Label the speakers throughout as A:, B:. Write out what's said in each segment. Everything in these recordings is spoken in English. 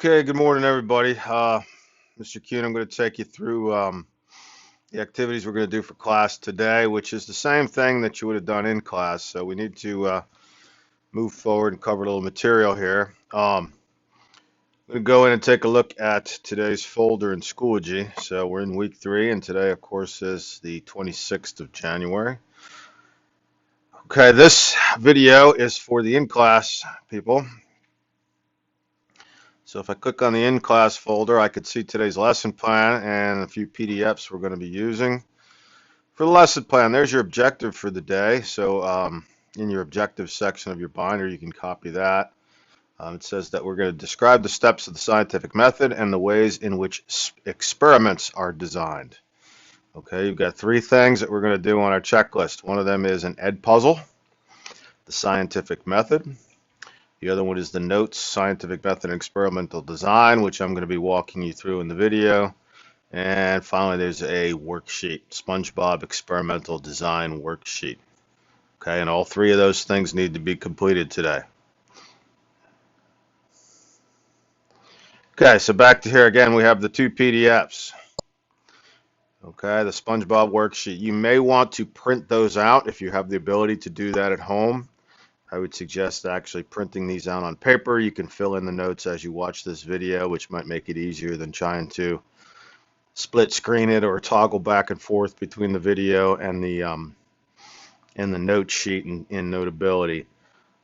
A: Okay, good morning, everybody. Mr. Kuhn, I'm going to take you through the activities we're going to do for class today, which is the same thing that you would have done in class. So we need to move forward and cover a little material here. I'm going to go in and take a look at today's folder in Schoology. So we're in week 3, and today, of course, is the 26th of January. Okay, this video is for the in-class people. So if I click on the in-class folder, I could see today's lesson plan and a few PDFs we're going to be using. For the lesson plan, there's your objective for the day. So in your objective section of your binder, you can copy that. It says that we're going to describe the steps of the scientific method and the ways in which experiments are designed. Okay, you've got 3 things that we're going to do on our checklist. One of them is an Edpuzzle, the scientific method. The other one is the notes, scientific method and experimental design, which I'm going to be walking you through in the video. And finally, there's a worksheet, SpongeBob experimental design worksheet. Okay, and all 3 of those things need to be completed today. Okay, so back to here again, we have the 2 PDFs. Okay, the SpongeBob worksheet. You may want to print those out if you have the ability to do that at home. I would suggest actually printing these out on paper. You can fill in the notes as you watch this video, which might make it easier than trying to split screen it or toggle back and forth between the video and the note sheet in Notability.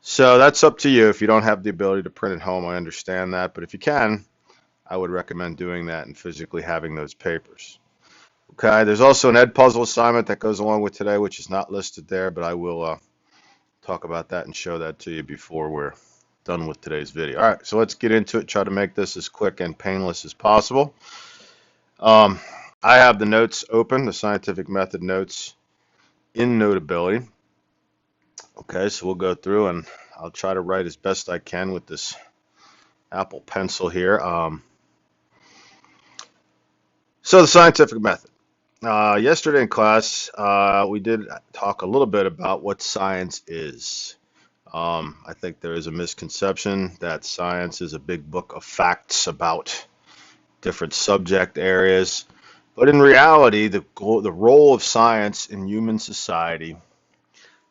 A: So that's up to you. If you don't have the ability to print at home, I understand that. But if you can, I would recommend doing that and physically having those papers. Okay, there's also an Edpuzzle assignment that goes along with today, which is not listed there, but I will talk about that and show that to you before we're done with today's video. All right, so let's get into it. Try to make this as quick and painless as possible. I have the notes open, the scientific method notes in Notability. Okay, so we'll go through and I'll try to write as best I can with this Apple Pencil here. So the scientific method. Yesterday in class, we did talk a little bit about what science is. I think there is a misconception that science is a big book of facts about different subject areas. But in reality, the role of science in human society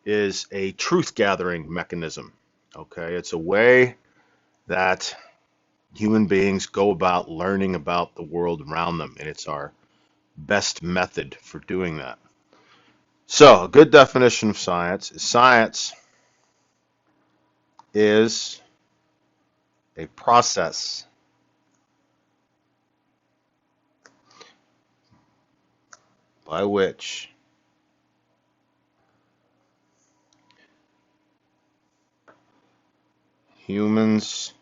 A: is a truth gathering mechanism. Okay, it's a way that human beings go about learning about the world around them, and it's our best method for doing that. So, a good definition of science is a process by which humans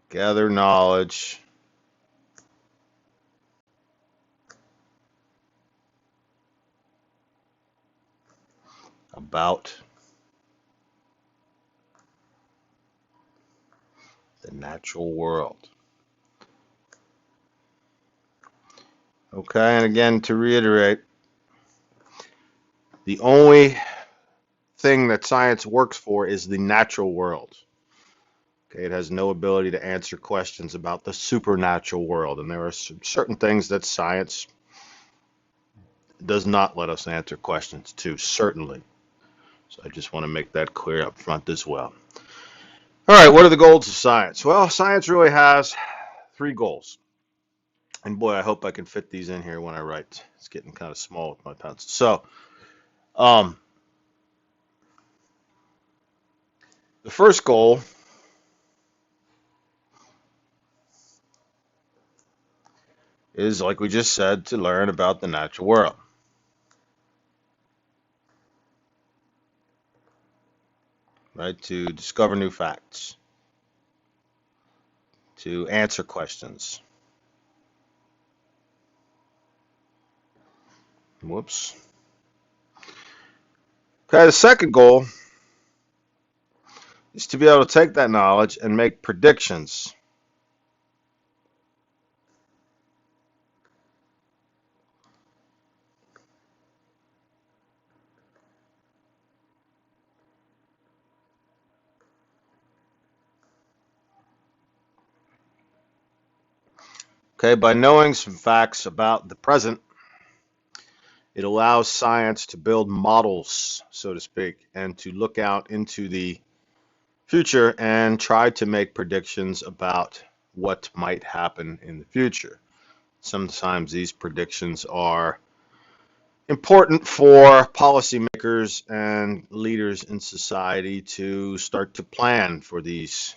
A: gather knowledge about the natural world. Okay, and again, to reiterate, the only thing that science works for is the natural world. Okay, it has no ability to answer questions about the supernatural world, and there are certain things that science does not let us answer questions to, certainly. So I just want to make that clear up front as well. All right, what are the goals of science? Well, science really has 3 goals. And boy, I hope I can fit these in here when I write. It's getting kind of small with my pencil. So, um, the first goal is, like we just said, to learn about the natural world. Right? To discover new facts, to answer questions. Whoops. Okay, the second goal is to be able to take that knowledge and make predictions. Okay, by knowing some facts about the present, it allows science to build models, so to speak, and to look out into the future and try to make predictions about what might happen in the future. Sometimes these predictions are important for policymakers and leaders in society to start to plan for these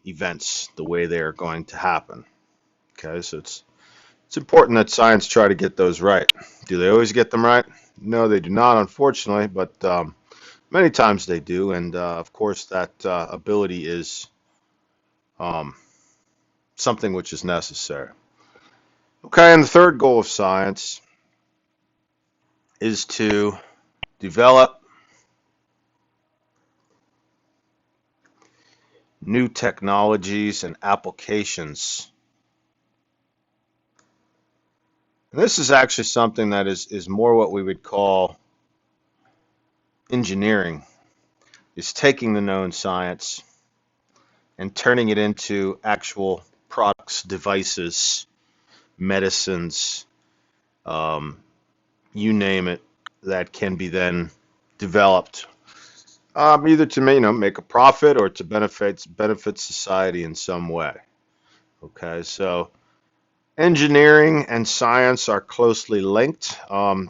A: events the way they are going to happen. Okay, so it's important that science try to get those right. Do they always get them right? No, they do not, unfortunately, but many times they do, and of course that ability is um, something which is necessary. Okay, and the third goal of science is to develop new technologies and applications. And this is actually something that is more what we would call engineering, is taking the known science and turning it into actual products, devices, medicines, um, you name it, that can be then developed either to make a profit or to benefit society in some way. Okay, so engineering and science are closely linked.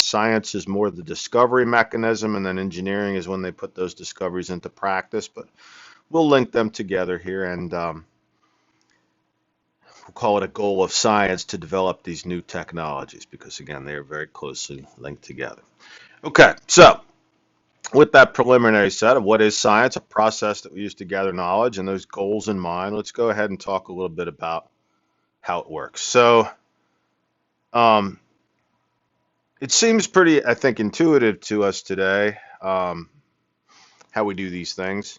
A: Science is more the discovery mechanism, and then engineering is when they put those discoveries into practice. But we'll link them together here, and we'll call it a goal of science to develop these new technologies because, again, they are very closely linked together. Okay, so with that preliminary set of what is science, a process that we use to gather knowledge, and those goals in mind, let's go ahead and talk a little bit about how it works. So, um, it seems pretty, I think, intuitive to us today how we do these things.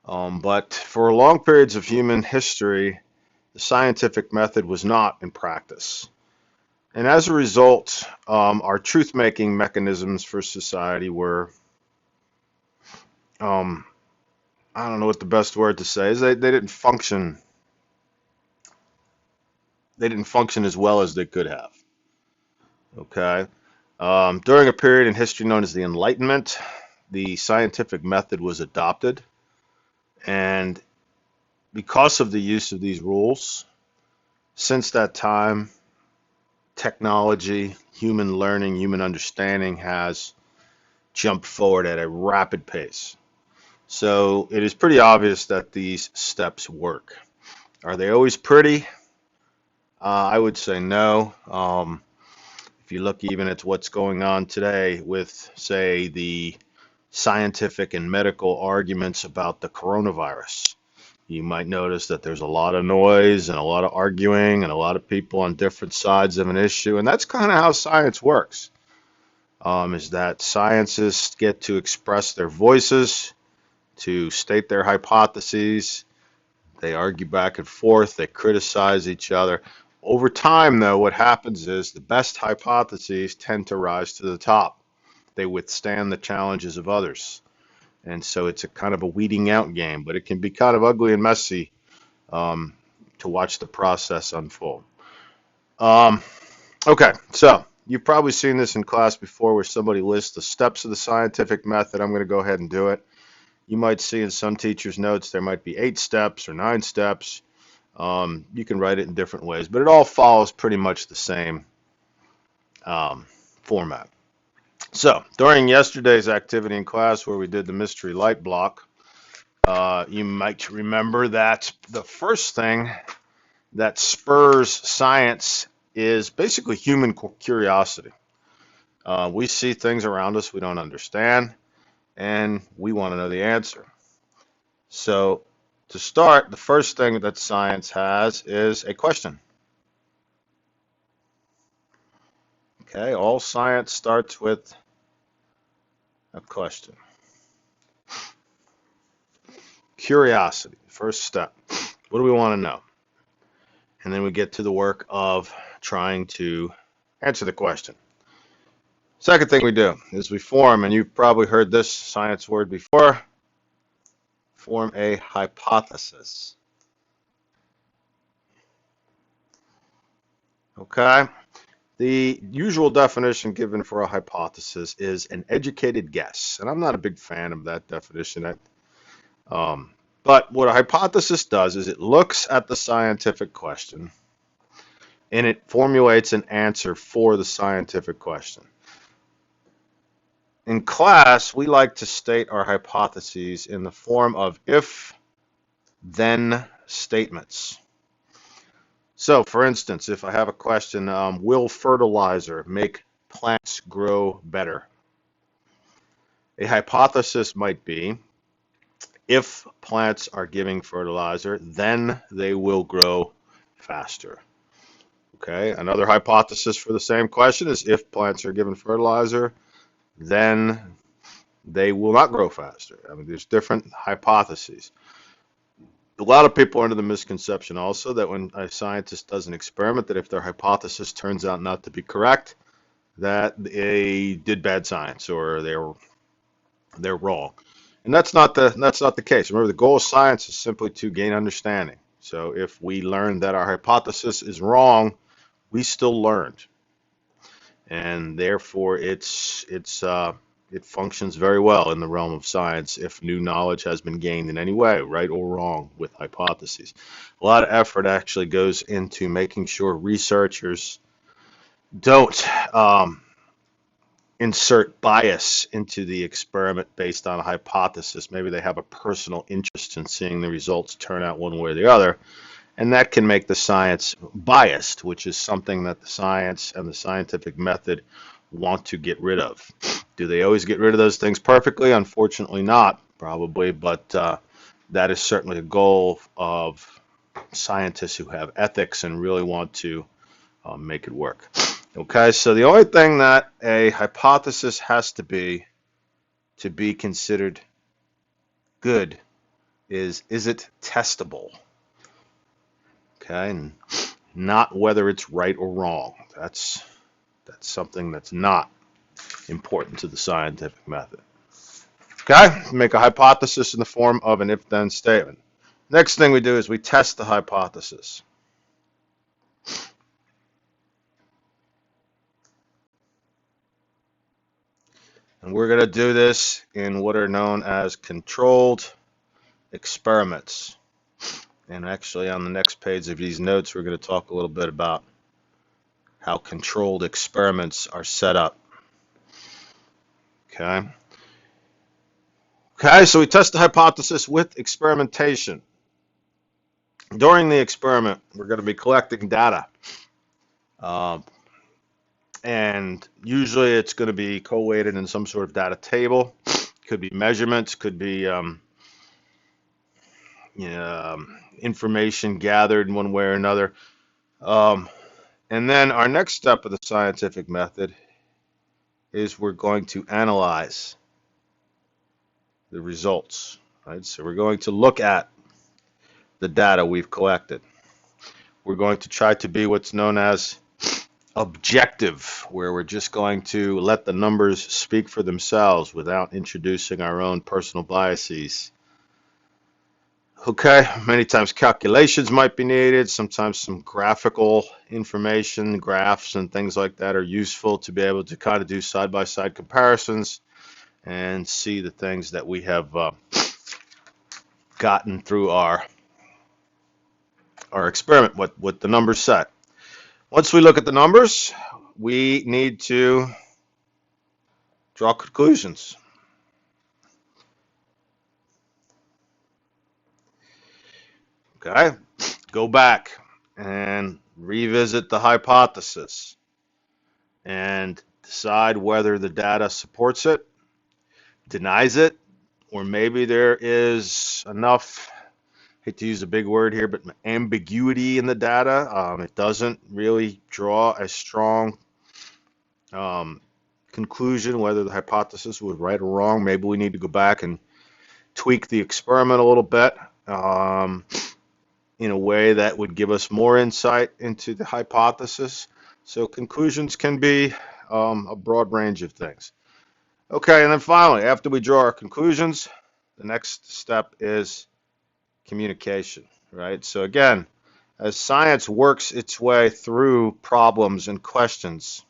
A: But for long periods of human history, the scientific method was not in practice. And as a result, our truth-making mechanisms for society were, um, I don't know what the best word to say is, they didn't function. They didn't function as well as they could have. Okay. During a period in history known as the Enlightenment, the scientific method was adopted. And because of the use of these rules, since that time, technology, human learning, human understanding has jumped forward at a rapid pace. So it is pretty obvious that these steps work. Are they always pretty? I would say no. If you look even at what's going on today with, say, the scientific and medical arguments about the coronavirus, you might notice that there's a lot of noise and a lot of arguing and a lot of people on different sides of an issue. And that's kind of how science works, is that scientists get to express their voices, to state their hypotheses. They argue back and forth. They criticize each other. Over time, though, what happens is the best hypotheses tend to rise to the top. They withstand the challenges of others. And so it's a kind of a weeding out game, but it can be kind of ugly and messy um, to watch the process unfold. Um, okay, so you've probably seen this in class before where somebody lists the steps of the scientific method. I'm going to go ahead and do it. You might see in some teachers' notes there might be 8 steps or 9 steps. You can write it in different ways, but it all follows pretty much the same format. So during yesterday's activity in class where we did the mystery light block, you might remember that the first thing that spurs science is basically human curiosity. We see things around us we don't understand, and we want to know the answer. So to start, the first thing that science has is a question. Okay, all science starts with a question. Curiosity, first step. What do we want to know? And then we get to the work of trying to answer the question. Second thing we do is we form, and you've probably heard this science word before, form a hypothesis. Okay? The usual definition given for a hypothesis is an educated guess. And I'm not a big fan of that definition. Um, but what a hypothesis does is it looks at the scientific question and it formulates an answer for the scientific question. In class, we like to state our hypotheses in the form of if-then statements. So, for instance, if I have a question, will fertilizer make plants grow better? A hypothesis might be, if plants are giving fertilizer, then they will grow faster. Okay, another hypothesis for the same question is, if plants are given fertilizer, then they will not grow faster. I mean, there's different hypotheses. A lot of people are under the misconception also that when a scientist does an experiment, that if their hypothesis turns out not to be correct, that they did bad science or they're wrong. And that's not the case. Remember, the goal of science is simply to gain understanding. So if we learn that our hypothesis is wrong, we still learned, and therefore it functions very well in the realm of science if new knowledge has been gained in any way, right or wrong, with hypotheses. A lot of effort actually goes into making sure researchers don't insert bias into the experiment based on a hypothesis. Maybe they have a personal interest in seeing the results turn out one way or the other, and that can make the science biased, which is something that the science and the scientific method want to get rid of. Do they always get rid of those things perfectly? Unfortunately not, probably, but that is certainly a goal of scientists who have ethics and really want to make it work. Okay, so the only thing that a hypothesis has to be considered good is it testable? Okay, and not whether it's right or wrong. That's something that's not important to the scientific method. Okay, make a hypothesis in the form of an if-then statement. Next thing we do is we test the hypothesis. And we're going to do this in what are known as controlled experiments. And actually, on the next page of these notes, we're going to talk a little bit about how controlled experiments are set up. Okay. Okay, so we test the hypothesis with experimentation. During the experiment, we're going to be collecting data. And usually it's going to be collated in some sort of data table. Could be measurements, could be information gathered in one way or another. And then our next step of the scientific method is we're going to analyze the results. Right? So we're going to look at the data we've collected. We're going to try to be what's known as objective, where we're just going to let the numbers speak for themselves without introducing our own personal biases. Okay, many times calculations might be needed. Sometimes some graphical information, graphs and things like that are useful to be able to kind of do side-by-side comparisons and see the things that we have gotten through our experiment, what the numbers set. Once we look at the numbers, we need to draw conclusions. Okay, go back and revisit the hypothesis and decide whether the data supports it, denies it, or maybe there is enough, I hate to use a big word here, but ambiguity in the data. It doesn't really draw a strong conclusion whether the hypothesis was right or wrong. Maybe we need to go back and tweak the experiment a little bit in a way that would give us more insight into the hypothesis. So conclusions can be a broad range of things. Okay, and then finally, after we draw our conclusions, the next step is communication, right? So again, As science works its way through problems and questions.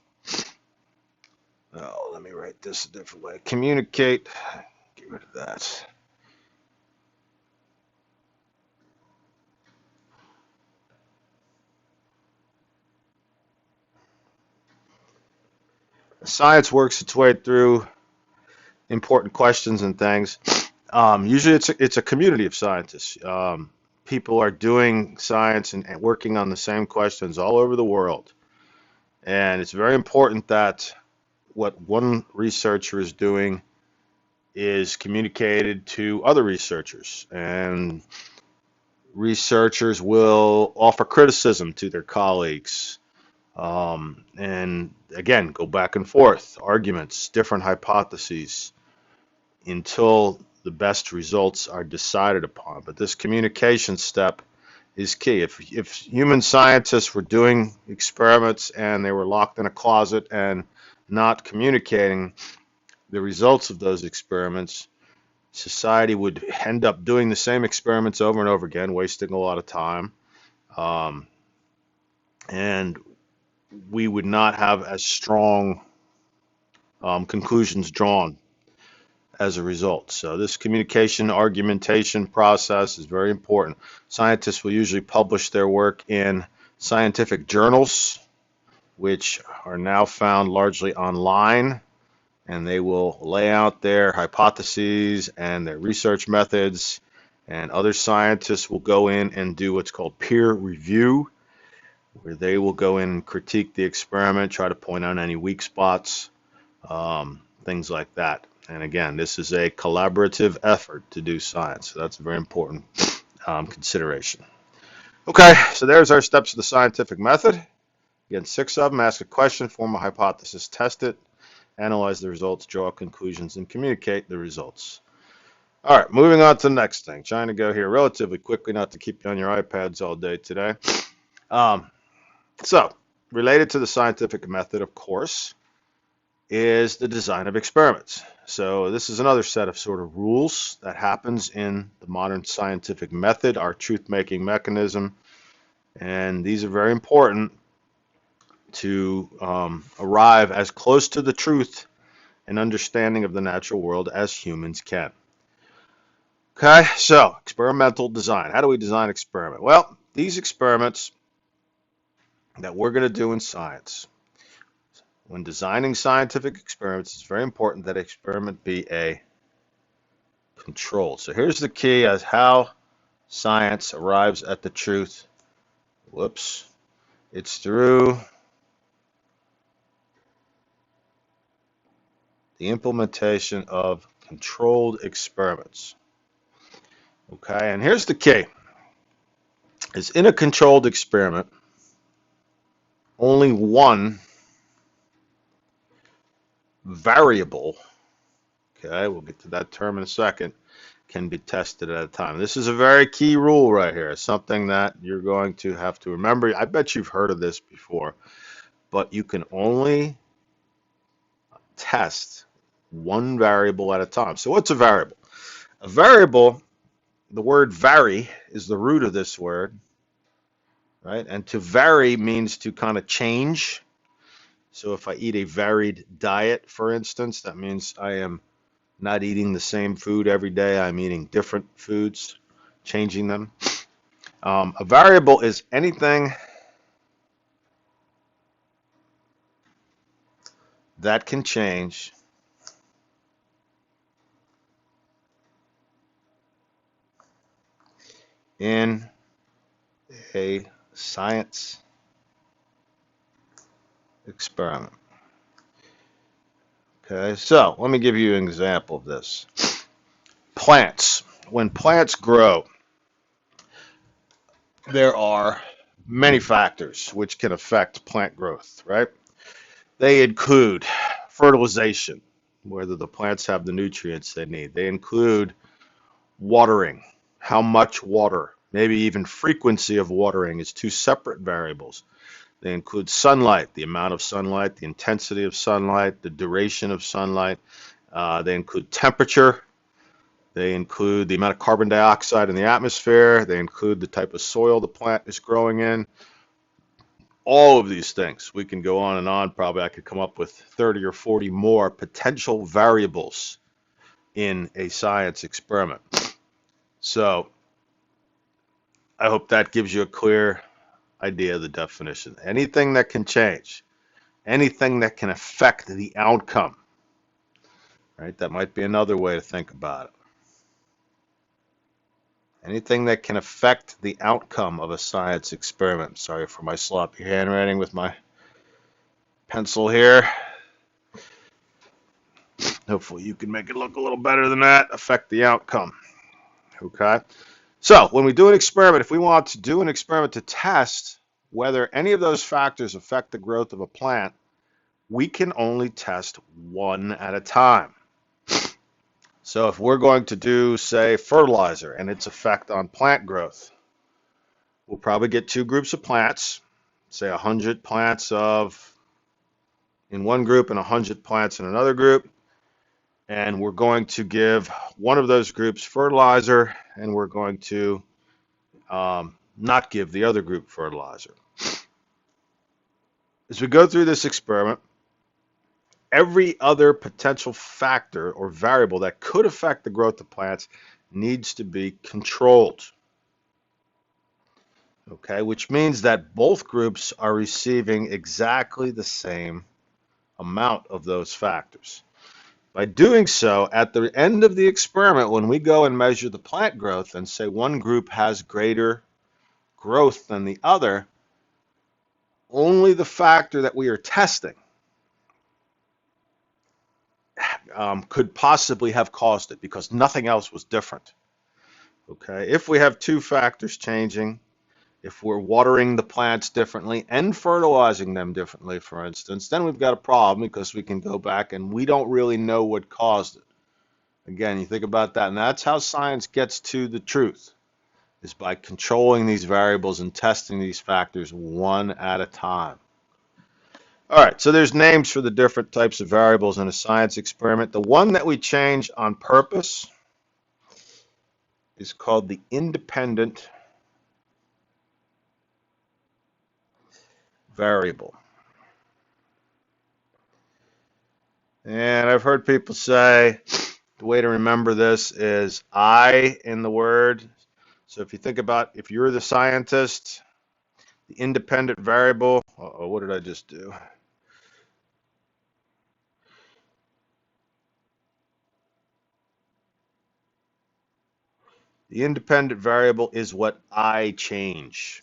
A: Oh, let me write this a different way. Communicate. Get rid of that. Science works its way through important questions and things. Usually, it's a community of scientists. People are doing science and working on the same questions all over the world, and it's very important that what one researcher is doing is communicated to other researchers, and researchers will offer criticism to their colleagues. And again, go back and forth, arguments, different hypotheses until the best results are decided upon. But this communication step is key. If human scientists were doing experiments and they were locked in a closet and not communicating the results of those experiments, society would end up doing the same experiments over and over again, wasting a lot of time. Um, and we would not have as strong conclusions drawn as a result. So this communication argumentation process is very important. Scientists will usually publish their work in scientific journals, which are now found largely online, and they will lay out their hypotheses and their research methods, and other scientists will go in and do what's called peer review, where they will go in and critique the experiment, try to point out any weak spots, things like that. And again, this is a collaborative effort to do science. So that's a very important consideration. Okay, so there's our steps of the scientific method. Again, 6 of them. Ask a question, form a hypothesis, test it, analyze the results, draw conclusions, and communicate the results. All right, moving on to the next thing. Trying to go here relatively quickly, not to keep you on your iPads all day today. So, related to the scientific method, of course, is the design of experiments. So this is another set of sort of rules that happens in the modern scientific method, our truth-making mechanism, and these are very important to arrive as close to the truth and understanding of the natural world as humans can. Okay, so experimental design. How do we design experiment? Well, these experiments that we're going to do in science, when designing scientific experiments, it's very important that experiment be a control. So here's the key as how science arrives at the truth. Whoops. It's through the implementation of controlled experiments. Okay, and here's the key. Is in a controlled experiment, only one variable, okay, we'll get to that term in a second, can be tested at a time. This is a very key rule right here. It's something that you're going to have to remember. I bet you've heard of this before, but you can only test one variable at a time. So what's a variable? A variable, the word vary is the root of this word, right? And to vary means to kind of change. So if I eat a varied diet, for instance, that means I am not eating the same food every day. I'm eating different foods, changing them. A variable is anything that can change in a science experiment. Okay, so let me give you an example of this. Plants. When plants grow, there are many factors which can affect plant growth, right? They include fertilization, whether the plants have the nutrients they need. They include watering, how much water, maybe even frequency of watering is 2 separate variables. They include sunlight, the amount of sunlight, the intensity of sunlight, the duration of sunlight. They include temperature. They include the amount of carbon dioxide in the atmosphere. They include the type of soil the plant is growing in. All of these things. We can go on and on. Probably I could come up with 30 or 40 more potential variables in a science experiment. So I hope that gives you a clear idea of the definition. Anything that can change, anything that can affect the outcome, right? That might be another way to think about it. Anything that can affect the outcome of a science experiment. Sorry for my sloppy handwriting with my pencil here. Hopefully you can make it look a little better than that. Affect the outcome. Okay. So when we do an experiment, if we want to do an experiment to test whether any of those factors affect the growth of a plant, we can only test one at a time. So if we're going to do, say, fertilizer and its effect on plant growth, we'll probably get two groups of plants, say 100 plants in one group and 100 plants in another group. And we're going to give one of those groups fertilizer, and we're going to not give the other group fertilizer. As we go through this experiment, every other potential factor or variable that could affect the growth of plants needs to be controlled. Okay, which means that both groups are receiving exactly the same amount of those factors. By doing so, at the end of the experiment, when we go and measure the plant growth and say one group has greater growth than the other, only the factor that we are testing could possibly have caused it because nothing else was different. Okay, if we have two factors changing, if we're watering the plants differently and fertilizing them differently, for instance, then we've got a problem because we can go back and we don't really know what caused it. Again, you think about that, and that's how science gets to the truth, is by controlling these variables and testing these factors one at a time. All right, so there's names for the different types of variables in a science experiment. The one that we change on purpose is called the independent variable. And I've heard people say the way to remember this is I in the word. So if you think about if you're the scientist, the independent variable, what did I just do? The independent variable is what I change.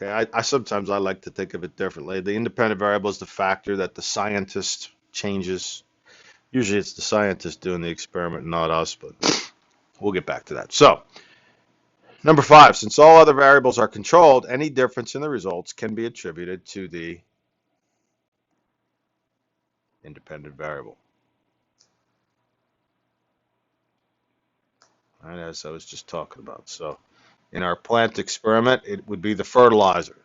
A: Okay, I sometimes I like to think of it differently. The independent variable is the factor that the scientist changes. Usually it's the scientist doing the experiment, not us, but we'll get back to that. So, number 5, since all other variables are controlled, any difference in the results can be attributed to the independent variable. Right, as I was just talking about. So, in our plant experiment, it would be the fertilizer.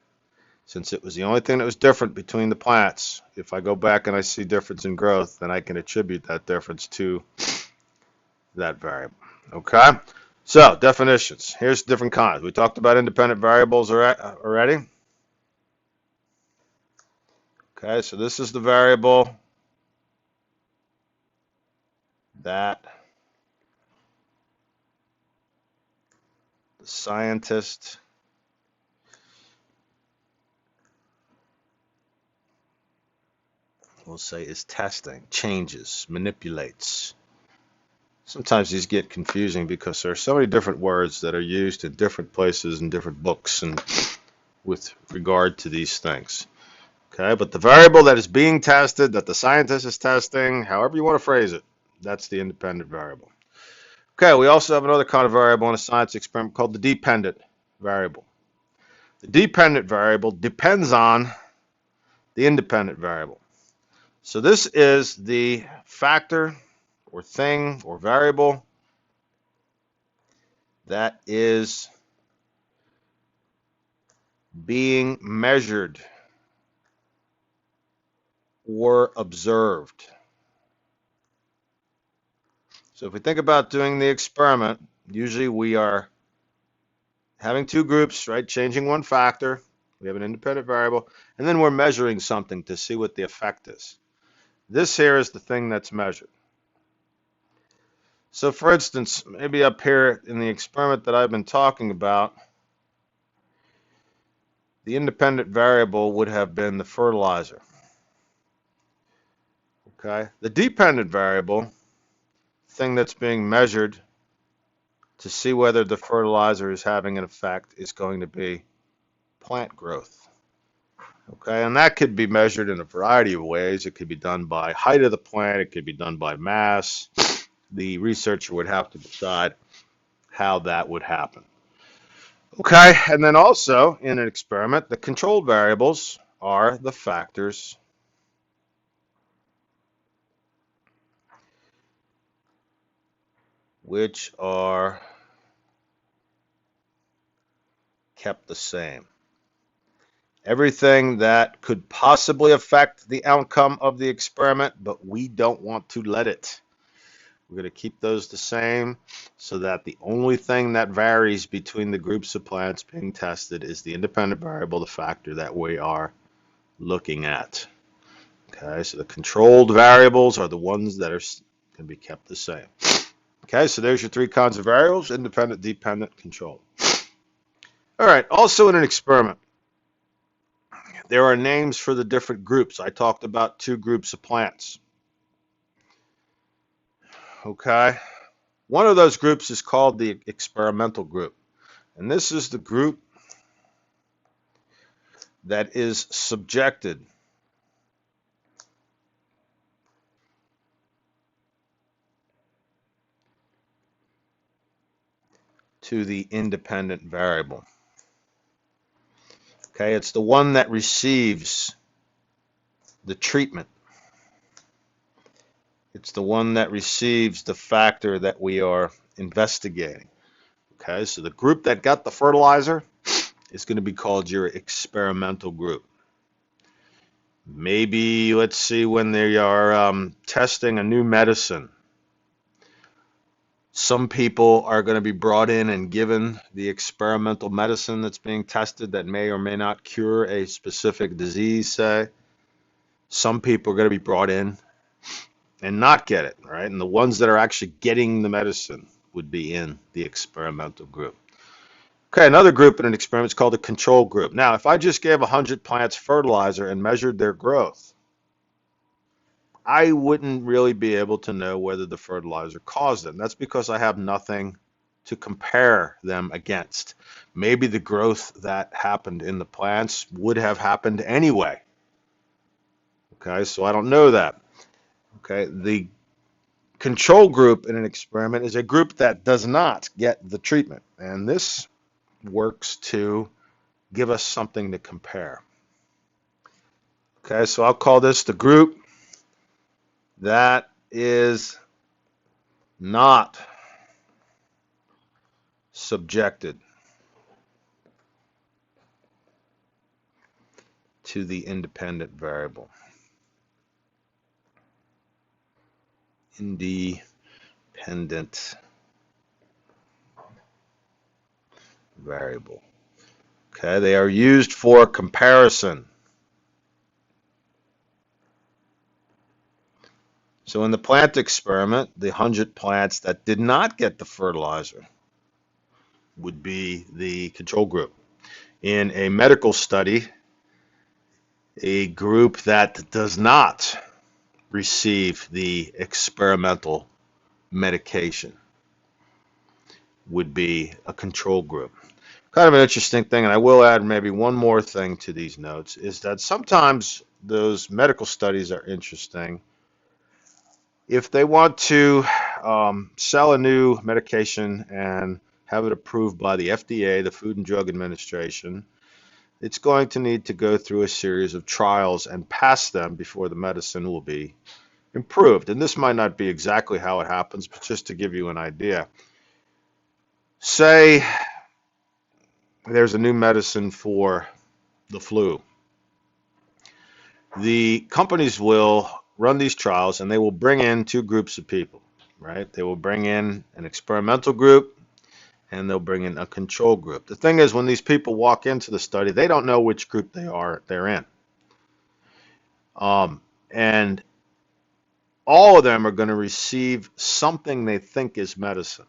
A: Since it was the only thing that was different between the plants, if I go back and I see difference in growth, then I can attribute that difference to that variable. Okay? So, definitions. Here's different kinds. We talked about independent variables already. Okay, so this is the variable that the scientist will say is testing, changes, manipulates. Sometimes these get confusing because there are so many different words that are used in different places and different books and with regard to these things. Okay, but the variable that is being tested, that the scientist is testing, however you want to phrase it, that's the independent variable. Okay, we also have another kind of variable in a science experiment called the dependent variable. The dependent variable depends on the independent variable. So this is the factor or thing or variable that is being measured or observed. So if we think about doing the experiment, usually we are having two groups, right? Changing one factor. We have an independent variable, and then we're measuring something to see what the effect is. This here is the thing that's measured. So for instance, maybe up here in the experiment that I've been talking about, the independent variable would have been the fertilizer. Okay? The dependent variable, thing that's being measured to see whether the fertilizer is having an effect, is going to be plant growth. Okay, and that could be measured in a variety of ways. It could be done by height of the plant, it could be done by mass. The researcher would have to decide how that would happen. Okay, and then also in an experiment, the controlled variables are the factors which are kept the same. Everything that could possibly affect the outcome of the experiment, but we don't want to let it. We're going to keep those the same so that the only thing that varies between the groups of plants being tested is the independent variable, the factor that we are looking at. Okay, so the controlled variables are the ones that are going to be kept the same. Okay, so there's your three kinds of variables: independent, dependent, controlled. All right, also in an experiment, there are names for the different groups. I talked about two groups of plants. Okay, one of those groups is called the experimental group. And this is the group that is subjected to the independent variable. Okay, it's the one that receives the treatment. It's the one that receives the factor that we are investigating. Okay, so the group that got the fertilizer is going to be called your experimental group. Maybe, let's see, when they are testing a new medicine, some people are going to be brought in and given the experimental medicine that's being tested that may or may not cure a specific disease, say. Some people are going to be brought in and not get it, right? And the ones that are actually getting the medicine would be in the experimental group. Okay, another group in an experiment is called a control group. Now, if I just gave 100 plants fertilizer and measured their growth, I wouldn't really be able to know whether the fertilizer caused it. And that's because I have nothing to compare them against. Maybe the growth that happened in the plants would have happened anyway. Okay, so I don't know that. Okay, the control group in an experiment is a group that does not get the treatment. And this works to give us something to compare. Okay, so I'll call this the group that is not subjected to the independent variable. Independent variable. Okay, they are used for comparison. So in the plant experiment, the 100 plants that did not get the fertilizer would be the control group. In a medical study, a group that does not receive the experimental medication would be a control group. Kind of an interesting thing, and I will add maybe one more thing to these notes, is that sometimes those medical studies are interesting. If they want to sell a new medication and have it approved by the FDA, the Food and Drug Administration, it's going to need to go through a series of trials and pass them before the medicine will be improved. And this might not be exactly how it happens, but just to give you an idea. Say there's a new medicine for the flu. The companies will run these trials and they will bring in two groups of people. right? They will bring in an experimental group and they'll bring in a control group. The thing is, when these people walk into the study, they don't know which group they're in. And all of them are going to receive something they think is medicine.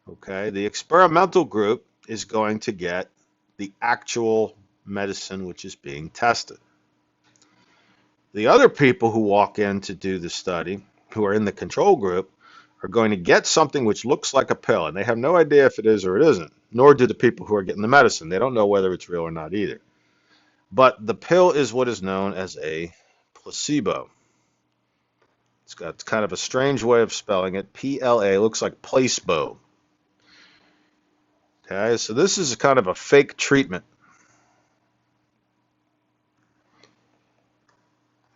A: Okay, the experimental group is going to get the actual medicine which is being tested. The other people who walk in to do the study, who are in the control group, are going to get something which looks like a pill, and they have no idea if it is or it isn't, nor do the people who are getting the medicine. They don't know whether it's real or not either. But the pill is what is known as a placebo. It's got kind of a strange way of spelling it. PLA looks like placebo. Okay, so this is kind of a fake treatment.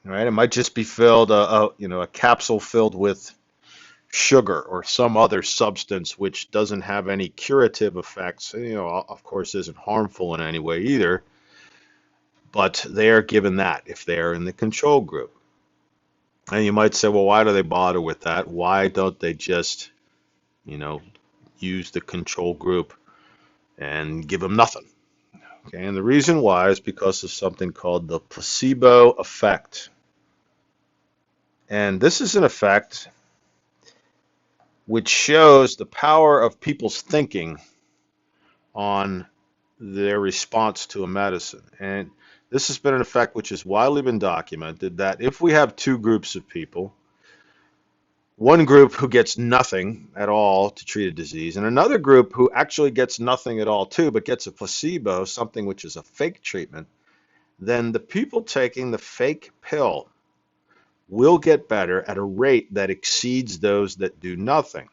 A: Right? It might just be filled, a capsule filled with sugar or some other substance which doesn't have any curative effects. Of course, isn't harmful in any way either. But they are given that if they are in the control group. And you might say, well, why do they bother with that? Why don't they just, you know, use the control group and give them nothing? Okay, and the reason why is because of something called the placebo effect. And this is an effect which shows the power of people's thinking on their response to a medicine. And this has been an effect which has widely been documented that if we have two groups of people, one group who gets nothing at all to treat a disease, and another group who actually gets nothing at all too, but gets a placebo, something which is a fake treatment, then the people taking the fake pill will get better at a rate that exceeds those that do nothing,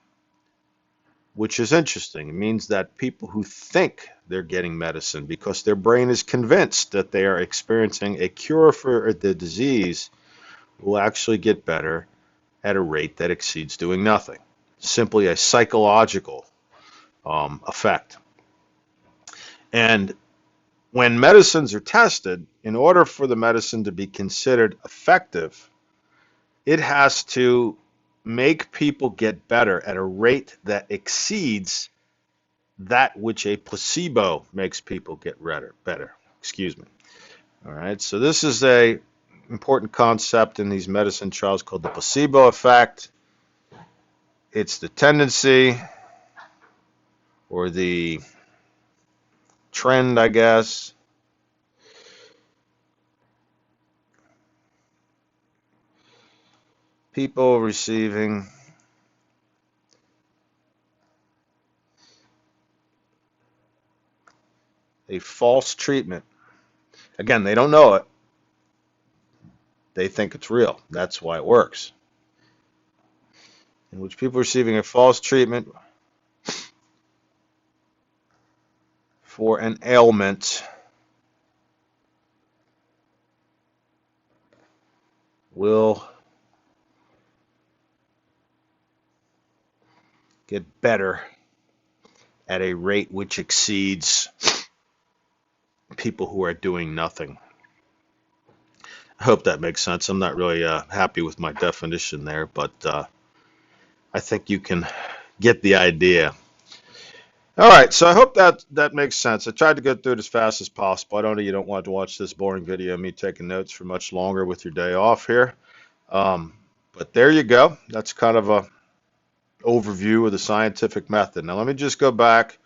A: which is interesting. It means that people who think they're getting medicine because their brain is convinced that they are experiencing a cure for the disease will actually get better at a rate that exceeds doing nothing. Simply a psychological effect. And when medicines are tested, in order for the medicine to be considered effective, it has to make people get better at a rate that exceeds that which a placebo makes people get better. Excuse me. All right. So this is a important concept in these medicine trials called the placebo effect. It's the tendency or the trend, I guess. People receiving a false treatment. Again, they don't know it. They think it's real. That's why it works. In which people receiving a false treatment for an ailment will get better at a rate which exceeds people who are doing nothing. I hope that makes sense. I'm not really happy with my definition there, but I think you can get the idea. All right, so I hope that makes sense. I tried to go through it as fast as possible. I know you don't want to watch this boring video of me taking notes for much longer with your day off here. But there you go. That's kind of a overview of the scientific method. Now let me just go back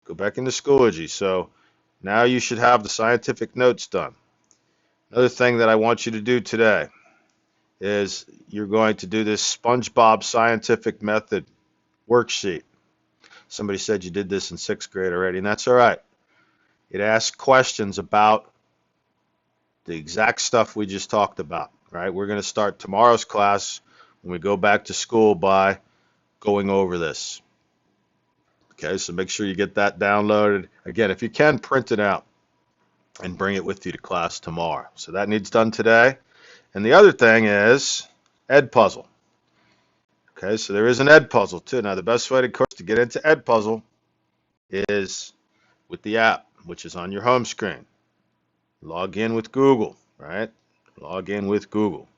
A: into Schoology. So now you should have the scientific notes done. Another thing that I want you to do today is you're going to do this SpongeBob scientific method worksheet. Somebody said you did this in 6th grade already, and that's all right. It asks questions about the exact stuff we just talked about, right? We're going to start tomorrow's class when we go back to school by going over this. Okay, so make sure you get that downloaded. Again, if you can, print it out and bring it with you to class tomorrow. So that needs done today. And the other thing is Edpuzzle. Okay, so there is an Edpuzzle too. Now the best way, of course, to get into Edpuzzle is with the app, which is on your home screen. Log in with Google, right? Log in with Google.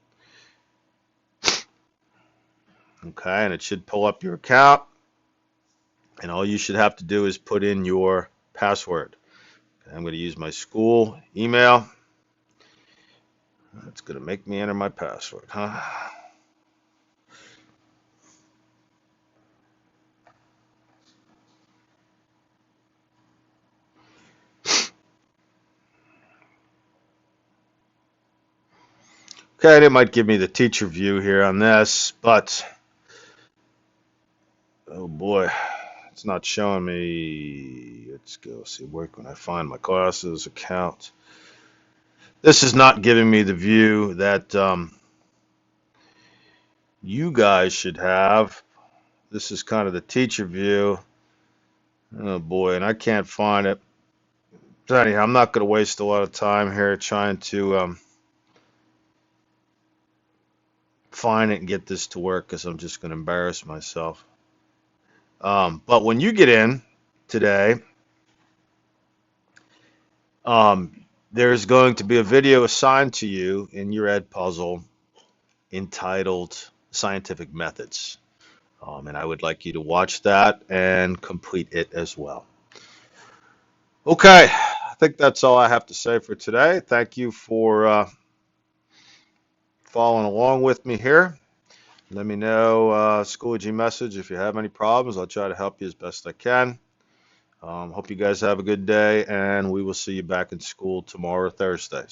A: Okay, and it should pull up your account, and all you should have to do is put in your password. Okay, I'm going to use my school email. It's going to make me enter my password, huh? Okay, and it might give me the teacher view here on this, but oh boy, it's not showing me. Let's go see where can I find my classes account. This is not giving me the view that you guys should have. This is kind of the teacher view. Oh boy, and I can't find it. So anyhow, I'm not going to waste a lot of time here trying to find it and get this to work because I'm just going to embarrass myself. But when you get in today, there's going to be a video assigned to you in your Edpuzzle entitled Scientific Methods. And I would like you to watch that and complete it as well. Okay, I think that's all I have to say for today. Thank you for following along with me here. Let me know, Schoology message, if you have any problems. I'll try to help you as best I can. Hope you guys have a good day, and we will see you back in school tomorrow, Thursday.